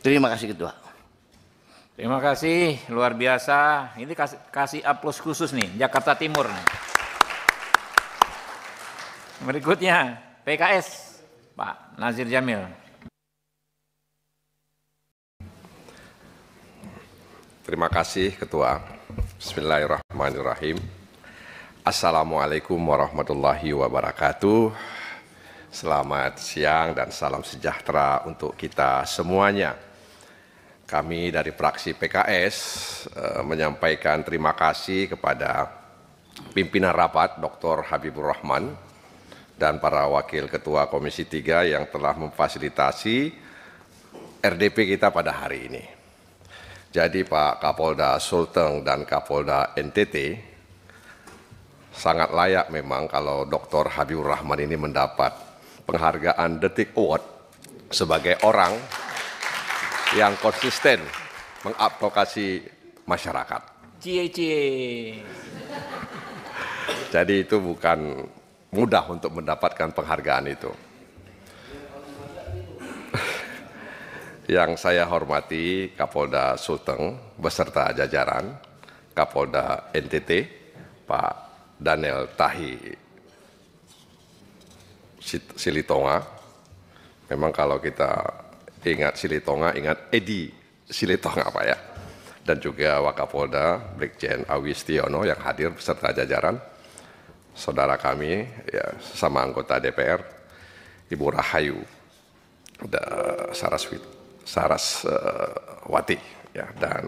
Terima kasih Ketua. Terima kasih, luar biasa. Ini kasih aplaus khusus nih, Jakarta Timur. Berikutnya, PKS, Pak Nazir Jamil. Terima kasih Ketua. Bismillahirrahmanirrahim. Assalamualaikum warahmatullahi wabarakatuh. Selamat siang dan salam sejahtera untuk kita semuanya. Kami dari fraksi PKS menyampaikan terima kasih kepada pimpinan rapat Dr. Habibur Rahman dan para wakil ketua Komisi 3 yang telah memfasilitasi RDP kita pada hari ini. Jadi Pak Kapolda Sulteng dan Kapolda NTT sangat layak memang kalau Dr. Habibur Rahman ini mendapat penghargaan Detik Award sebagai orang yang konsisten mengadvokasi masyarakat. Cie. Jadi itu bukan mudah untuk mendapatkan penghargaan itu. Yang saya hormati Kapolda Sulteng beserta jajaran, Kapolda NTT, Pak Daniel Tahi Silitonga. Memang kalau kita ingat Silitonga, ingat Edi Silitonga Pak ya. Dan juga Wakapolda Brigjen Awistiono yang hadir beserta jajaran. Saudara kami, ya, sesama anggota DPR, Ibu Rahayu Saraswati, ya, dan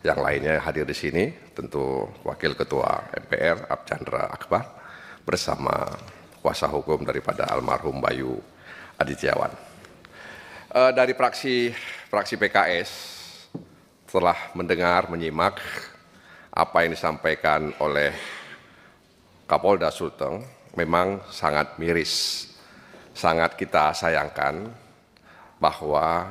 yang lainnya hadir di sini, tentu Wakil Ketua MPR Archandra Akbar bersama kuasa hukum daripada almarhum Bayu Adityawan. Dari fraksi PKS telah mendengar, menyimak apa yang disampaikan oleh Kapolda Sulteng, memang sangat miris, sangat kita sayangkan bahwa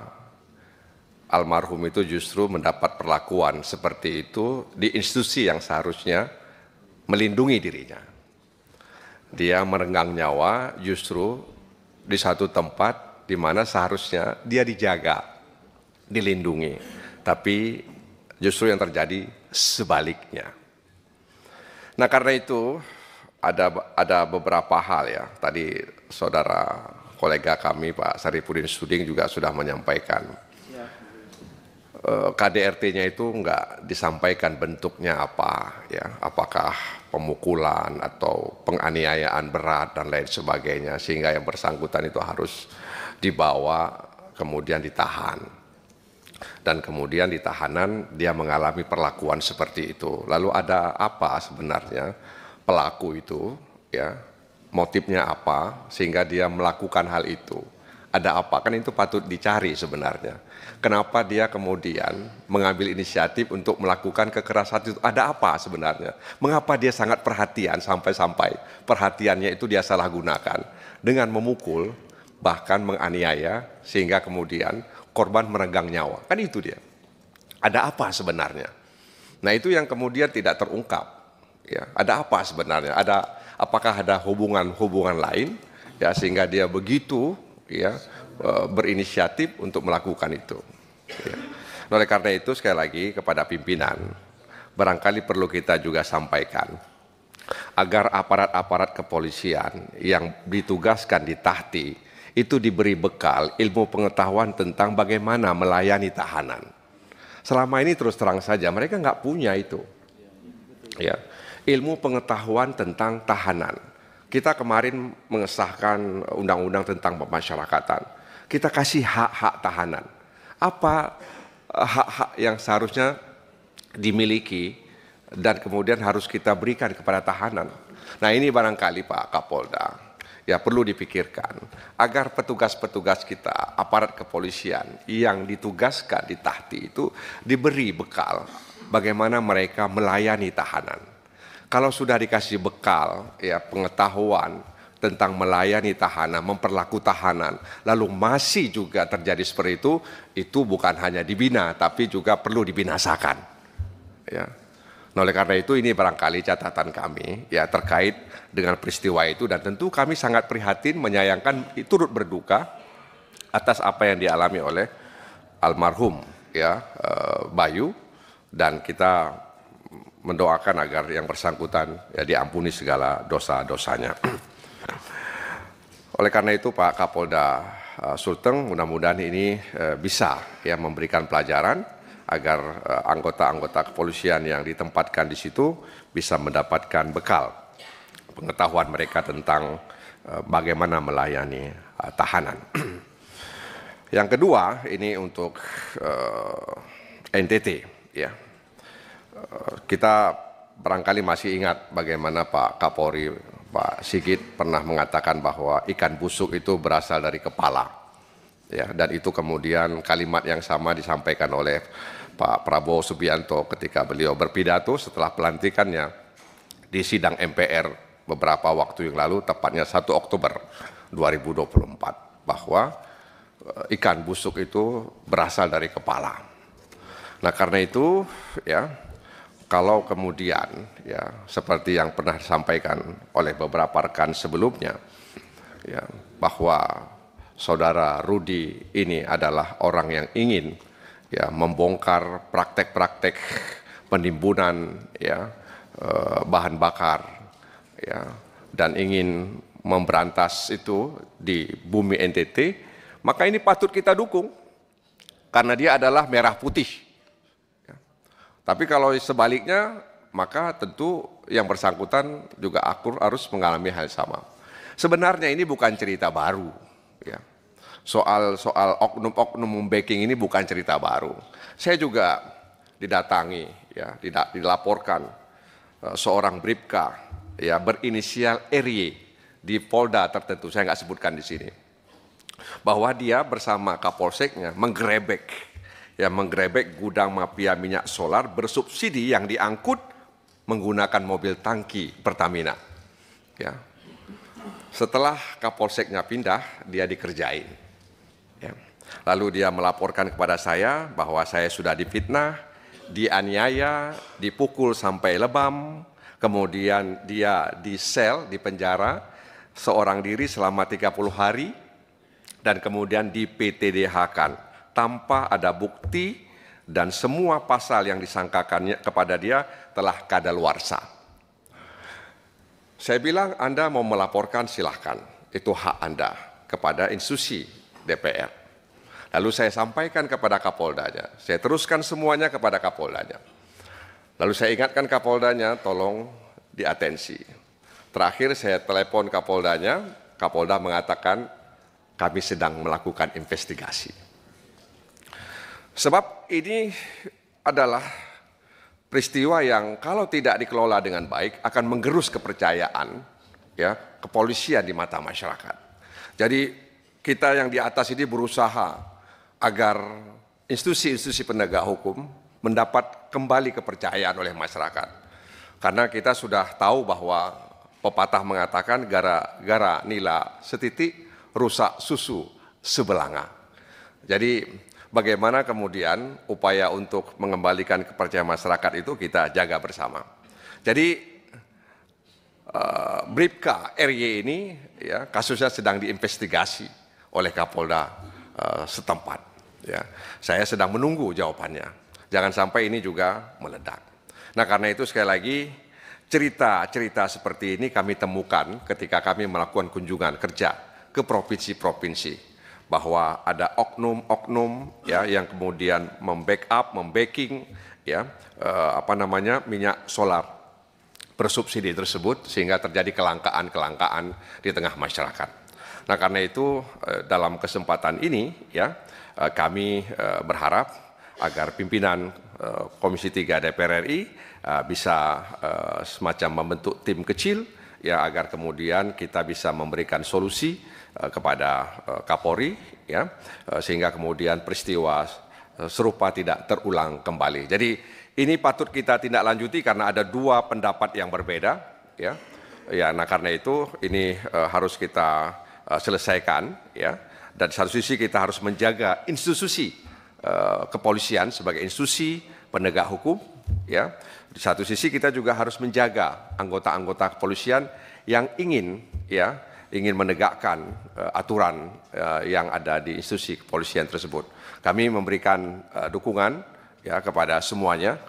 almarhum itu justru mendapat perlakuan seperti itu di institusi yang seharusnya melindungi dirinya. Dia merenggang nyawa justru di satu tempat di mana seharusnya dia dijaga, dilindungi. Tapi justru yang terjadi sebaliknya. Nah karena itu ada beberapa hal ya. Tadi saudara kolega kami Pak Sarifudin Suding juga sudah menyampaikan. KDRT-nya itu enggak disampaikan bentuknya apa, ya, apakah pemukulan atau penganiayaan berat dan lain sebagainya, sehingga yang bersangkutan itu harus dibawa kemudian ditahan. Dan kemudian di tahanan dia mengalami perlakuan seperti itu. Lalu ada apa sebenarnya pelaku itu, ya, motifnya apa sehingga dia melakukan hal itu? Ada apa? Kan itu patut dicari sebenarnya. Kenapa dia kemudian mengambil inisiatif untuk melakukan kekerasan itu? Ada apa sebenarnya? Mengapa dia sangat perhatian sampai-sampai perhatiannya itu dia salah gunakan dengan memukul, bahkan menganiaya sehingga kemudian korban merenggang nyawa? Kan itu dia. Ada apa sebenarnya? Nah itu yang kemudian tidak terungkap. Ya, ada apa sebenarnya? Apakah ada hubungan lain? Ya, sehingga dia begitu, ya, berinisiatif untuk melakukan itu. Ya. Oleh karena itu sekali lagi kepada pimpinan, barangkali perlu kita juga sampaikan agar aparat-aparat kepolisian yang ditugaskan di Tahti itu diberi bekal ilmu pengetahuan tentang bagaimana melayani tahanan. Selama ini terus terang saja mereka nggak punya itu. Ya, ilmu pengetahuan tentang tahanan. Kita kemarin mengesahkan undang-undang tentang pemasyarakatan. Kita kasih hak-hak tahanan. Apa hak-hak yang seharusnya dimiliki dan kemudian harus kita berikan kepada tahanan. Nah ini barangkali Pak Kapolda, ya perlu dipikirkan agar petugas-petugas kita, aparat kepolisian yang ditugaskan di Tahti itu diberi bekal bagaimana mereka melayani tahanan. Kalau sudah dikasih bekal, ya pengetahuan tentang melayani tahanan, memperlaku tahanan, lalu masih juga terjadi seperti itu bukan hanya dibina, tapi juga perlu dibinasakan. Ya. Nah, oleh karena itu ini barangkali catatan kami ya terkait dengan peristiwa itu, dan tentu kami sangat prihatin, menyayangkan, turut berduka atas apa yang dialami oleh almarhum ya Bayu, dan kita mendoakan agar yang bersangkutan ya diampuni segala dosa-dosanya. Oleh karena itu Pak Kapolda Sulteng, mudah-mudahan ini bisa ya memberikan pelajaran agar anggota-anggota kepolisian yang ditempatkan di situ bisa mendapatkan bekal pengetahuan mereka tentang bagaimana melayani tahanan. Yang kedua, ini untuk NTT ya. Kita barangkali masih ingat bagaimana Pak Kapolri, Pak Sigit pernah mengatakan bahwa ikan busuk itu berasal dari kepala. Ya, dan itu kemudian kalimat yang sama disampaikan oleh Pak Prabowo Subianto ketika beliau berpidato setelah pelantikannya di sidang MPR beberapa waktu yang lalu, tepatnya 1 Oktober 2024, bahwa ikan busuk itu berasal dari kepala. Nah, karena itu ya, kalau kemudian ya seperti yang pernah disampaikan oleh beberapa rekan sebelumnya ya, bahwa saudara Rudi ini adalah orang yang ingin ya membongkar praktek-praktek penimbunan ya bahan bakar ya, dan ingin memberantas itu di bumi NTT, maka ini patut kita dukung karena dia adalah merah putih. Tapi kalau sebaliknya, maka tentu yang bersangkutan juga harus mengalami hal sama. Sebenarnya ini bukan cerita baru, ya. Soal oknum-oknum backing ini bukan cerita baru. Saya juga didatangi, ya, dilaporkan seorang bribka, ya, berinisial RY di Polda tertentu. Saya nggak sebutkan di sini, bahwa dia bersama Kapolseknya menggerebek gudang mafia minyak solar bersubsidi yang diangkut menggunakan mobil tangki Pertamina. Ya. Setelah Kapolseknya pindah, dia dikerjain. Ya. Lalu dia melaporkan kepada saya bahwa saya sudah difitnah, dianiaya, dipukul sampai lebam, kemudian dia di-sel, di penjara seorang diri selama 30 hari, dan kemudian di PTDH-kan. Tanpa ada bukti dan semua pasal yang disangkakannya kepada dia telah kadaluarsa. Saya bilang, Anda mau melaporkan silahkan, itu hak Anda kepada institusi DPR. Lalu saya sampaikan kepada Kapoldanya, saya teruskan semuanya kepada Kapoldanya. Lalu saya ingatkan Kapoldanya, tolong diatensi. Terakhir saya telepon Kapoldanya, Kapolda mengatakan kami sedang melakukan investigasi. Sebab ini adalah peristiwa yang kalau tidak dikelola dengan baik akan menggerus kepercayaan ya kepolisian di mata masyarakat. Jadi kita yang di atas ini berusaha agar institusi-institusi penegak hukum mendapat kembali kepercayaan oleh masyarakat. Karena kita sudah tahu bahwa pepatah mengatakan gara-gara nila setitik rusak susu sebelanga. Jadi bagaimana kemudian upaya untuk mengembalikan kepercayaan masyarakat itu kita jaga bersama. Jadi bribka RY ini ya kasusnya sedang diinvestigasi oleh Kapolda setempat. Ya, saya sedang menunggu jawabannya. Jangan sampai ini juga meledak. Nah, karena itu sekali lagi cerita-cerita seperti ini kami temukan ketika kami melakukan kunjungan kerja ke provinsi-provinsi. Bahwa ada oknum-oknum ya yang kemudian membacking ya minyak solar bersubsidi tersebut sehingga terjadi kelangkaan di tengah masyarakat. Nah, karena itu dalam kesempatan ini ya kami berharap agar pimpinan Komisi 3 DPR RI bisa semacam membentuk tim kecil ya agar kemudian kita bisa memberikan solusi kepada Kapolri ya sehingga kemudian peristiwa serupa tidak terulang kembali. Jadi ini patut kita tindak lanjuti karena ada dua pendapat yang berbeda ya. Ya, nah karena itu ini harus kita selesaikan ya. Dan di satu sisi kita harus menjaga institusi kepolisian sebagai institusi penegak hukum ya. Di satu sisi kita juga harus menjaga anggota-anggota kepolisian yang ingin ya ingin menegakkan aturan yang ada di institusi kepolisian tersebut. Kami memberikan dukungan ya kepada semuanya,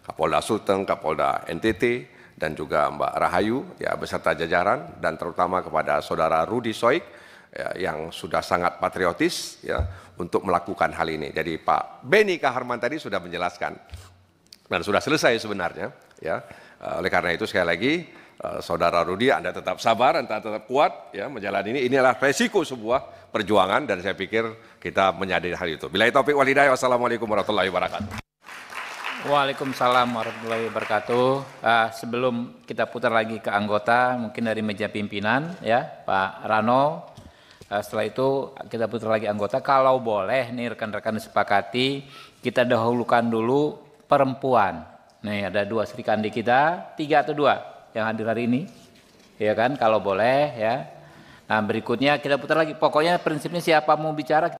Kapolda Sulteng, Kapolda NTT, dan juga Mbak Rahayu ya beserta jajaran, dan terutama kepada Saudara Rudi Soik ya, yang sudah sangat patriotis ya untuk melakukan hal ini. Jadi Pak Beni Kaharman tadi sudah menjelaskan dan sudah selesai sebenarnya ya. Oleh karena itu sekali lagi Saudara Rudi, Anda tetap sabar, Anda tetap kuat ya menjalani ini. Inilah resiko sebuah perjuangan dan saya pikir kita menyadari hal itu. Billahi taufiq wal hidayah. Wassalamualaikum warahmatullahi wabarakatuh. Waalaikumsalam warahmatullahi wabarakatuh. Sebelum kita putar lagi ke anggota, mungkin dari meja pimpinan ya, Pak Rano. Setelah itu kita putar lagi anggota. Kalau boleh nih rekan-rekan disepakati, kita dahulukan dulu perempuan. Nih ada 2 Sri Kandi kita, 3 atau 2 yang hadir hari ini, ya kan? Kalau boleh ya. Nah berikutnya kita putar lagi. Pokoknya prinsipnya siapa mau bicara